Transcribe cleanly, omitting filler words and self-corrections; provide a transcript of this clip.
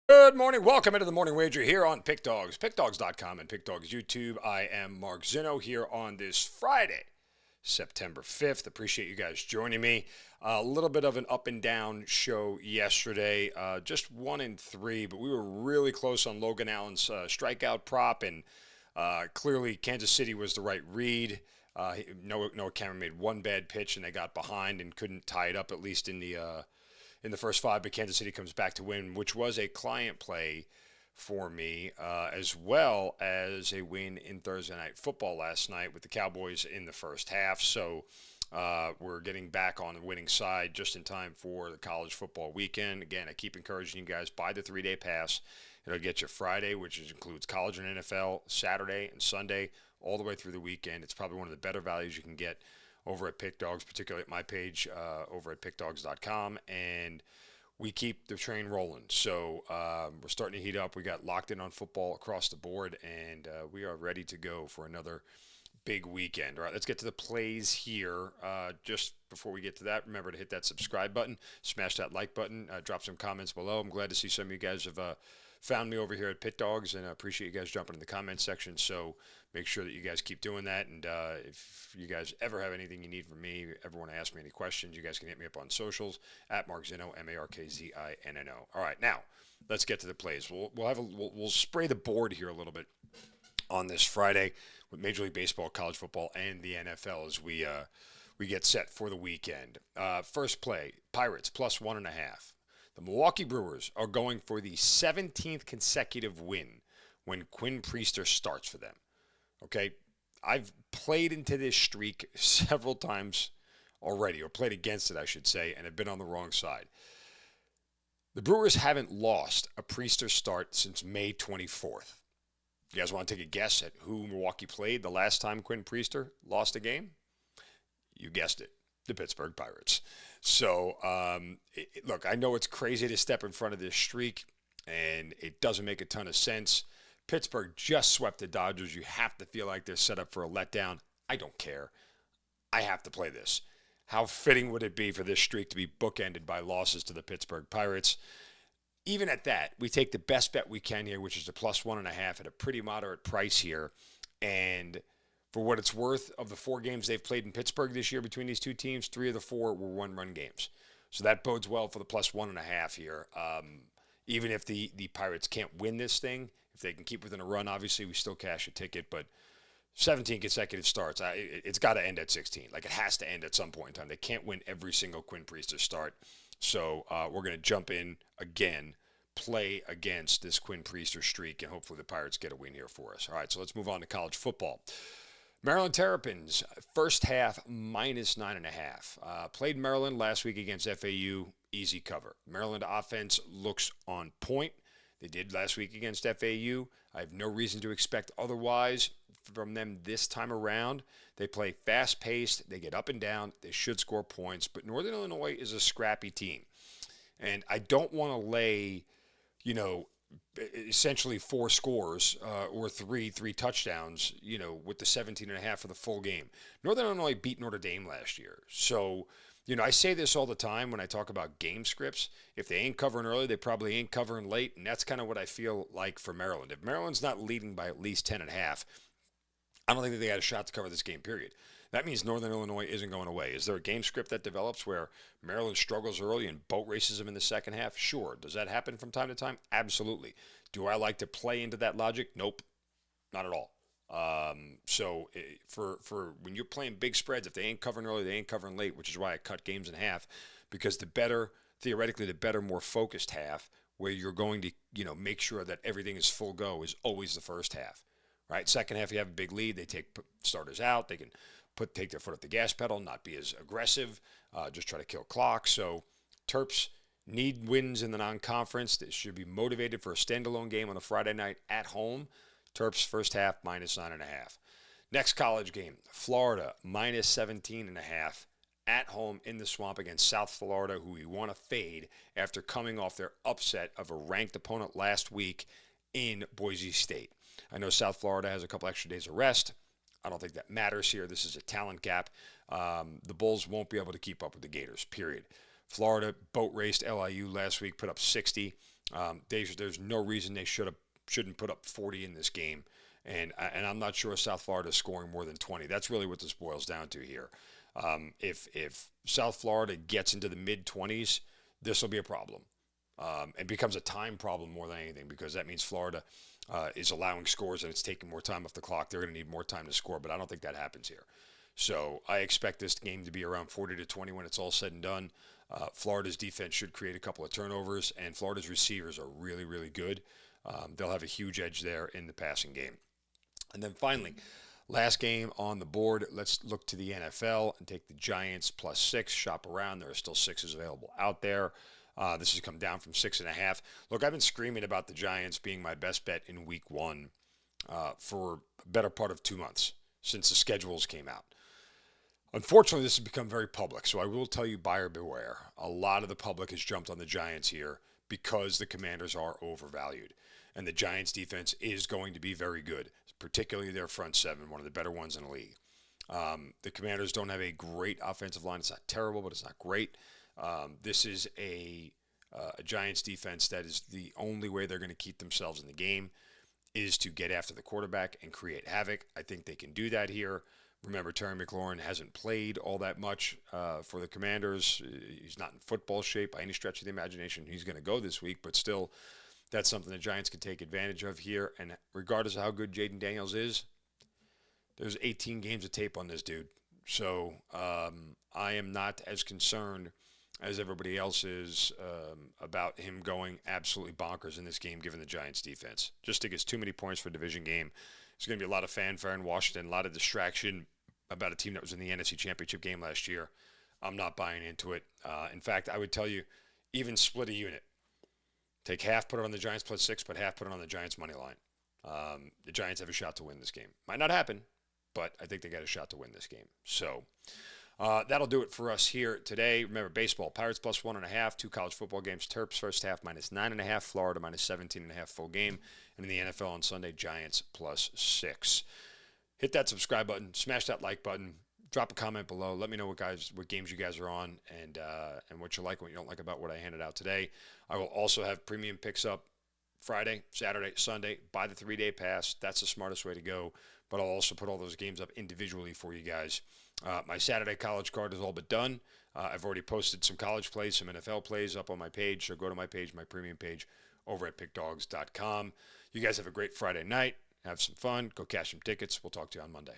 Good morning. Welcome into the Morning Wager here on Pick Dawgz, pickdawgz.com and Pick Dawgz YouTube. I am Mark Zinno here on this Friday, September 5th. Appreciate you guys joining me. A little bit of an up and down show yesterday, just 1 and 3, but we were really close on Logan Allen's strikeout prop, and clearly Kansas City was the right read. Noah Cameron made one bad pitch, and they got behind and couldn't tie it up, at least in the first five, but Kansas City comes back to win, which was a client play for me, as well as a win in Thursday Night Football last night with the Cowboys in the first half. So we're getting back on the winning side just in time for the college football weekend. Again, I keep encouraging you guys, buy the 3-day pass. It'll get you Friday, which includes college and NFL, Saturday and Sunday, all the way through the weekend. It's probably one of the better values you can get over at Pick Dawgz, particularly at my page over at pickdawgz.com, and we keep the train rolling. So we're starting to heat up. We got locked in on football across the board, and we are ready to go for another big weekend. All right, let's get to the plays here. Just before we get to that, remember to hit that subscribe button, smash that like button, drop some comments below. I'm glad to see some of you guys have found me over here at Pick Dawgz, and I appreciate you guys jumping in the comment section. So make sure that you guys keep doing that. And if you guys ever have anything you need from me, ever want to ask me any questions, you guys can hit me up on socials at Mark Zinno, MarkZinno. All right, now let's get to the plays. We'll spray the board here a little bit on this Friday with Major League Baseball, college football, and the NFL as we get set for the weekend. First play: Pirates plus 1.5. The Milwaukee Brewers are going for the 17th consecutive win when Quinn Priester starts for them. Okay, I've played into this streak several times already, or played against it, I should say, and have been on the wrong side. The Brewers haven't lost a Priester start since May 24th. You guys want to take a guess at who Milwaukee played the last time Quinn Priester lost a game? You guessed it, the Pittsburgh Pirates. So, look, I know it's crazy to step in front of this streak, and it doesn't make a ton of sense. Pittsburgh just swept the Dodgers. You have to feel like they're set up for a letdown. I don't care. I have to play this. How fitting would it be for this streak to be bookended by losses to the Pittsburgh Pirates? Even at that, we take the best bet we can here, which is the plus 1.5 at a pretty moderate price here. And for what it's worth, of the 4 games they've played in Pittsburgh this year between these two teams, 3 of the 4 were one-run games. So that bodes well for the plus 1.5 here. Even if the Pirates can't win this thing, if they can keep within a run, obviously we still cash a ticket. But 17 consecutive starts, it's got to end at 16. Like, it has to end at some point in time. They can't win every single Quinn Priester start. So we're going to jump in again, play against this Quinn Priester streak, and hopefully the Pirates get a win here for us. All right, so let's move on to college football. Maryland Terrapins, first half minus 9.5. Played Maryland last week against FAU, easy cover. Maryland offense looks on point. They did last week against FAU. I have no reason to expect otherwise from them this time around. They play fast-paced. They get up and down. They should score points. But Northern Illinois is a scrappy team. And I don't want to lay, essentially 4 scores or three touchdowns, with the 17.5 for the full game. Northern Illinois beat Notre Dame last year. So, I say this all the time when I talk about game scripts. If they ain't covering early, they probably ain't covering late. And that's kind of what I feel like for Maryland. If Maryland's not leading by at least 10.5, I don't think that they had a shot to cover this game, period. That means Northern Illinois isn't going away. Is there a game script that develops where Maryland struggles early and boat races them in the second half? Sure. Does that happen from time to time? Absolutely. Do I like to play into that logic? Nope. Not at all. So for when you're playing big spreads, if they ain't covering early, they ain't covering late, which is why I cut games in half, because theoretically, the better, more focused half, where you're going to, make sure that everything is full go, is always the first half. Right? Second half, you have a big lead. They take starters out. They can take their foot off the gas pedal, not be as aggressive, just try to kill clock. So Terps need wins in the non-conference. They should be motivated for a standalone game on a Friday night at home. Terps first half minus 9.5. Next college game, Florida minus 17.5 at home in the Swamp against South Florida, who we want to fade after coming off their upset of a ranked opponent last week in Boise State. I know South Florida has a couple extra days of rest. I don't think that matters here. This is a talent gap. The Bulls won't be able to keep up with the Gators, period. Florida boat raced LIU last week, put up 60. There's no reason they shouldn't put up 40 in this game. And I'm not sure South Florida is scoring more than 20. That's really what this boils down to here. If South Florida gets into the mid 20s, this will be a problem. It becomes a time problem more than anything, because that means Florida is allowing scores and it's taking more time off the clock. They're going to need more time to score, but I don't think that happens here. So I expect this game to be around 40-20 when it's all said and done. Florida's defense should create a couple of turnovers, and Florida's receivers are really, really good. They'll have a huge edge there in the passing game. And then finally, last game on the board, let's look to the NFL and take the Giants +6. Shop around. There are still 6s available out there. This has come down from 6.5. Look, I've been screaming about the Giants being my best bet in week 1 for a better part of 2 months since the schedules came out. Unfortunately, this has become very public, so I will tell you, buyer beware. A lot of the public has jumped on the Giants here because the Commanders are overvalued. And the Giants' defense is going to be very good, particularly their front seven, one of the better ones in the league. The Commanders don't have a great offensive line. It's not terrible, but it's not great. This is a Giants defense that is the only way they're going to keep themselves in the game is to get after the quarterback and create havoc. I think they can do that here. Remember, Terry McLaurin hasn't played all that much for the Commanders. He's not in football shape by any stretch of the imagination. He's going to go this week, but still, that's something the Giants can take advantage of here. And regardless of how good Jaden Daniels is, there's 18 games of tape on this dude. So I am not as concerned as everybody else is about him going absolutely bonkers in this game, given the Giants' defense. Just think it's too many points for a division game. There's going to be a lot of fanfare in Washington, a lot of distraction about a team that was in the NFC Championship game last year. I'm not buying into it. In fact, I would tell you, even split a unit. Take half, put it on the Giants +6, but half put it on the Giants money line. The Giants have a shot to win this game. Might not happen, but I think they got a shot to win this game. So that'll do it for us here today. Remember, baseball, Pirates +1.5, 2 college football games, Terps first half -9.5, Florida -17.5 full game, and in the NFL on Sunday, Giants +6. Hit that subscribe button, smash that like button, drop a comment below. Let me know what games you guys are on, and what you like, what you don't like about what I handed out today. I will also have premium picks up Friday, Saturday, Sunday. Buy the 3-day pass. That's the smartest way to go. But I'll also put all those games up individually for you guys. My Saturday college card is all but done. I've already posted some college plays, some NFL plays up on my page. So go to my page, my premium page, over at pickdawgz.com. You guys have a great Friday night. Have some fun. Go cash some tickets. We'll talk to you on Monday.